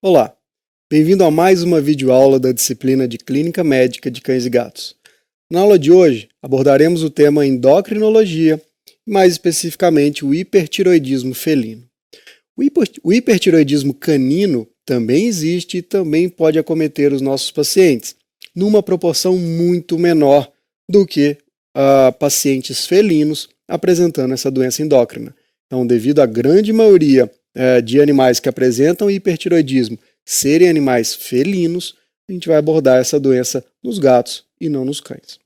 Olá, bem-vindo a mais uma videoaula da disciplina de Clínica Médica de Cães e Gatos. Na aula de hoje, abordaremos o tema endocrinologia, mais especificamente o hipertiroidismo felino. O hipertiroidismo canino também existe e também pode acometer os nossos pacientes, numa proporção muito menor do que pacientes felinos apresentando essa doença endócrina. Então, devido à grande maioria de animais que apresentam hipertiroidismo serem animais felinos, a gente vai abordar essa doença nos gatos e não nos cães.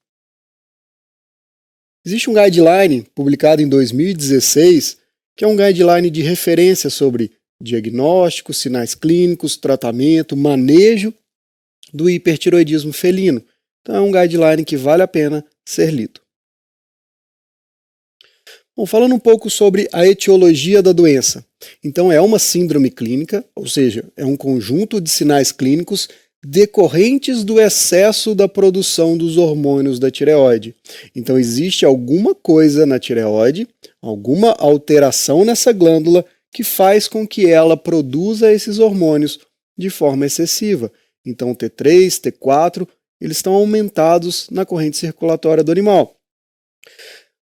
Existe um guideline publicado em 2016, que é um guideline de referência sobre diagnóstico, sinais clínicos, tratamento, manejo do hipertiroidismo felino. Então é um guideline que vale a pena ser lido. Bom, falando um pouco sobre a etiologia da doença. Então é uma síndrome clínica, ou seja, é um conjunto de sinais clínicos decorrentes do excesso da produção dos hormônios da tireoide. Então existe alguma coisa na tireoide, alguma alteração nessa glândula que faz com que ela produza esses hormônios de forma excessiva. Então T3, T4, eles estão aumentados na corrente circulatória do animal.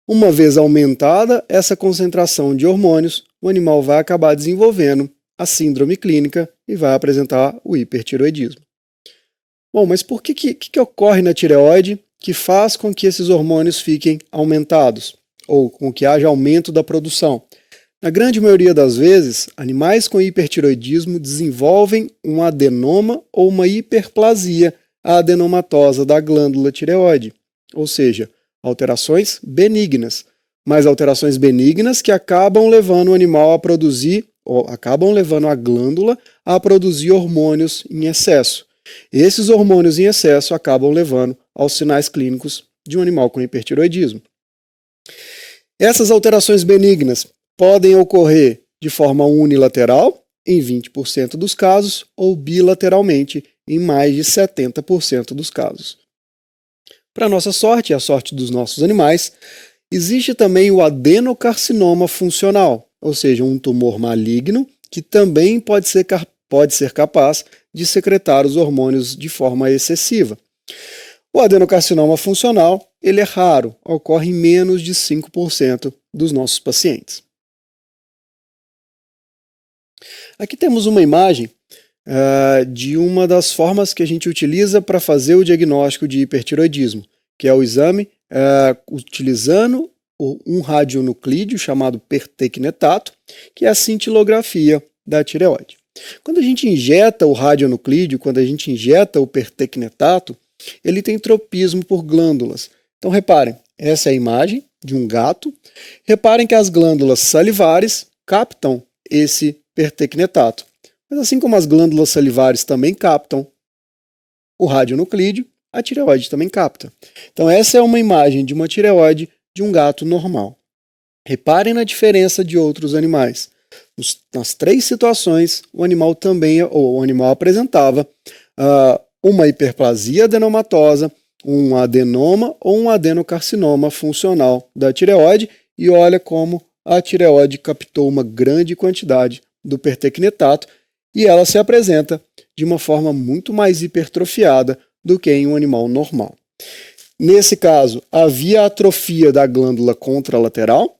Uma vez aumentada essa concentração de hormônios, o animal vai acabar desenvolvendo a síndrome clínica e vai apresentar o hipertiroidismo. Bom, mas por que ocorre na tireoide que faz com que esses hormônios fiquem aumentados ou com que haja aumento da produção? Na grande maioria das vezes, animais com hipertiroidismo desenvolvem um adenoma ou uma hiperplasia adenomatosa da glândula tireoide, ou seja, alterações benignas, mas alterações benignas que acabam levando o animal a produzir, ou acabam levando a glândula a produzir hormônios em excesso. Esses hormônios em excesso acabam levando aos sinais clínicos de um animal com hipertiroidismo. Essas alterações benignas podem ocorrer de forma unilateral, em 20% dos casos, ou bilateralmente, em mais de 70% dos casos. Para nossa sorte e a sorte dos nossos animais, existe também o adenocarcinoma funcional, ou seja, um tumor maligno que também pode ser capaz de secretar os hormônios de forma excessiva. O adenocarcinoma funcional ele é raro, ocorre em menos de 5% dos nossos pacientes. Aqui temos uma imagem de uma das formas que a gente utiliza para fazer o diagnóstico de hipertiroidismo, que é o exame utilizando um radionuclídeo chamado pertecnetato, que é a cintilografia da tireoide. Quando a gente injeta o radionuclídeo, quando a gente injeta o pertecnetato, ele tem tropismo por glândulas. Então reparem, essa é a imagem de um gato. Reparem que as glândulas salivares captam esse pertecnetato. Mas assim como as glândulas salivares também captam o radionuclídeo, a tireoide também capta. Então essa é uma imagem de uma tireoide de um gato normal. Reparem na diferença de outros animais. Nas três situações, o animal apresentava uma hiperplasia adenomatosa, um adenoma ou um adenocarcinoma funcional da tireoide, e olha como a tireoide captou uma grande quantidade do pertecnetato e ela se apresenta de uma forma muito mais hipertrofiada do que em um animal normal. Nesse caso, havia atrofia da glândula contralateral,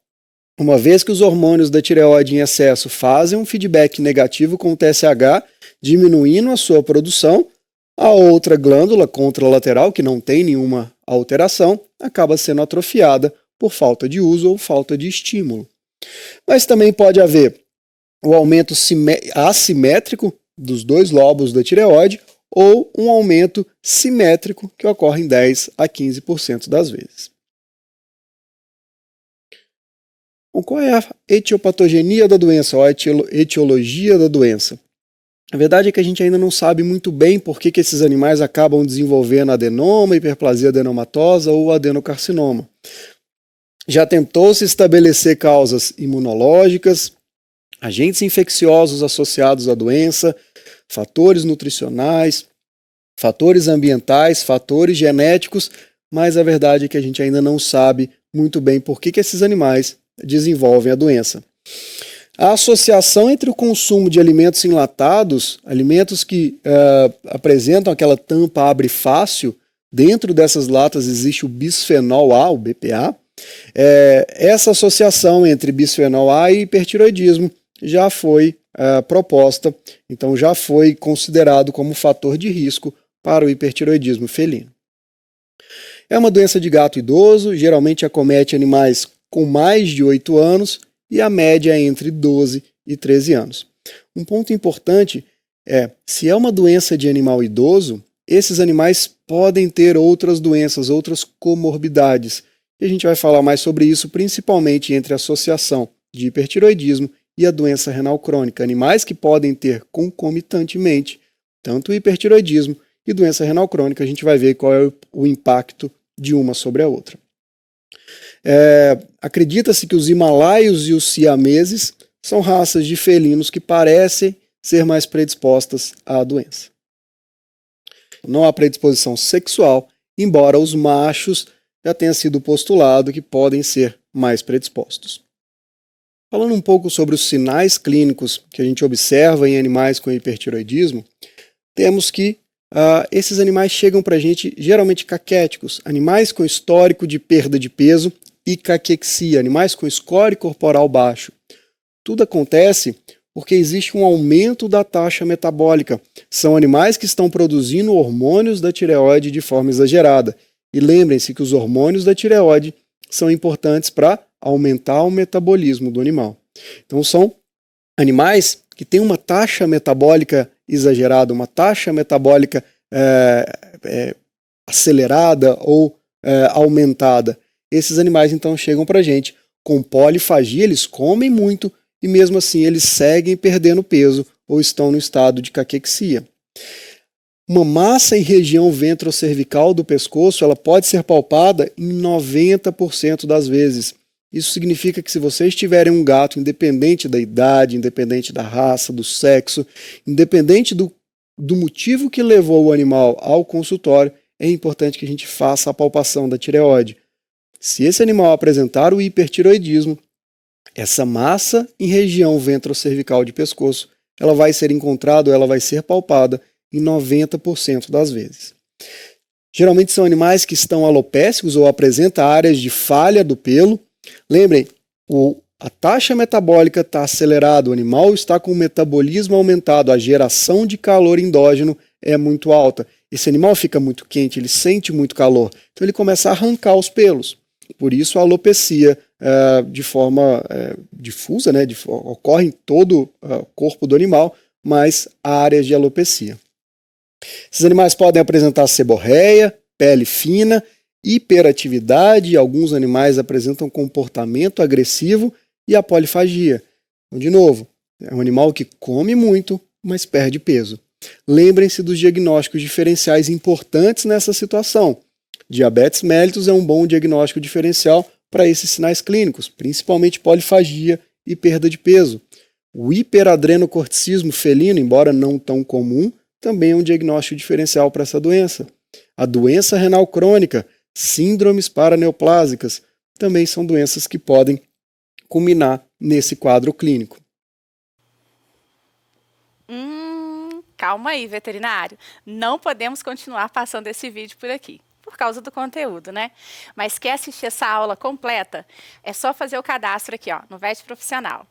uma vez que os hormônios da tireoide em excesso fazem um feedback negativo com o TSH, diminuindo a sua produção, a outra glândula contralateral, que não tem nenhuma alteração, acaba sendo atrofiada por falta de uso ou falta de estímulo. Mas também pode haver o aumento assimétrico dos dois lobos da tireoide ou um aumento simétrico que ocorre em 10 a 15% das vezes. Bom, qual é a etiopatogenia da doença, ou a etiologia da doença? A verdade é que a gente ainda não sabe muito bem por que esses animais acabam desenvolvendo adenoma, hiperplasia adenomatosa ou adenocarcinoma. Já tentou-se estabelecer causas imunológicas, agentes infecciosos associados à doença, fatores nutricionais, fatores ambientais, fatores genéticos, mas a verdade é que a gente ainda não sabe muito bem por que esses animais desenvolvem a doença. A associação entre o consumo de alimentos enlatados, alimentos que apresentam aquela tampa abre fácil, dentro dessas latas existe o bisfenol A, o BPA. Essa associação entre bisfenol A e hipertireoidismo já foi proposta, então já foi considerado como fator de risco para o hipertireoidismo felino. É uma doença de gato idoso, geralmente acomete animais com mais de 8 anos e a média é entre 12 e 13 anos. Um ponto importante é, se é uma doença de animal idoso, esses animais podem ter outras doenças, outras comorbidades. E a gente vai falar mais sobre isso, principalmente entre a associação de hipertireoidismo e a doença renal crônica. Animais que podem ter concomitantemente tanto o hipertireoidismo e doença renal crônica, a gente vai ver qual é o impacto de uma sobre a outra. Acredita-se que os himalaios e os siameses são raças de felinos que parecem ser mais predispostas à doença. Não há predisposição sexual, embora os machos já tenha sido postulado que podem ser mais predispostos. Falando um pouco sobre os sinais clínicos que a gente observa em animais com hipertireoidismo, temos que esses animais chegam para a gente geralmente caquéticos, animais com histórico de perda de peso e caquexia, animais com score corporal baixo. Tudo acontece porque existe um aumento da taxa metabólica. São animais que estão produzindo hormônios da tireoide de forma exagerada. E lembrem-se que os hormônios da tireoide são importantes para aumentar o metabolismo do animal. Então são animais que têm uma taxa metabólica exagerada, uma taxa metabólica acelerada ou aumentada. Esses animais então chegam para a gente com polifagia, eles comem muito e mesmo assim eles seguem perdendo peso ou estão no estado de caquexia. Uma massa em região ventrocervical do pescoço, ela pode ser palpada em 90% das vezes. Isso significa que se vocês tiverem um gato, independente da idade, independente da raça, do sexo, independente do motivo que levou o animal ao consultório, é importante que a gente faça a palpação da tireoide. Se esse animal apresentar o hipertireoidismo, essa massa em região ventrocervical de pescoço, ela vai ser encontrada, ela vai ser palpada em 90% das vezes. Geralmente são animais que estão alopécicos ou apresentam áreas de falha do pelo. Lembrem, a taxa metabólica está acelerada, o animal está com o metabolismo aumentado, a geração de calor endógeno é muito alta. Esse animal fica muito quente, ele sente muito calor, então ele começa a arrancar os pelos. Por isso a alopecia de forma difusa, ocorre em todo o corpo do animal, mas há áreas de alopecia. Esses animais podem apresentar seborreia, pele fina, hiperatividade, alguns animais apresentam comportamento agressivo e a polifagia. Então, de novo, é um animal que come muito, mas perde peso. Lembrem-se dos diagnósticos diferenciais importantes nessa situação. Diabetes mellitus é um bom diagnóstico diferencial para esses sinais clínicos, principalmente polifagia e perda de peso. O hiperadrenocorticismo felino, embora não tão comum, também é um diagnóstico diferencial para essa doença. A doença renal crônica, síndromes paraneoplásicas, também são doenças que podem culminar nesse quadro clínico. Calma aí, veterinário. Não podemos continuar passando esse vídeo por aqui, por causa do conteúdo, né? Mas quer assistir essa aula completa? É só fazer o cadastro aqui, ó, no VET Profissional.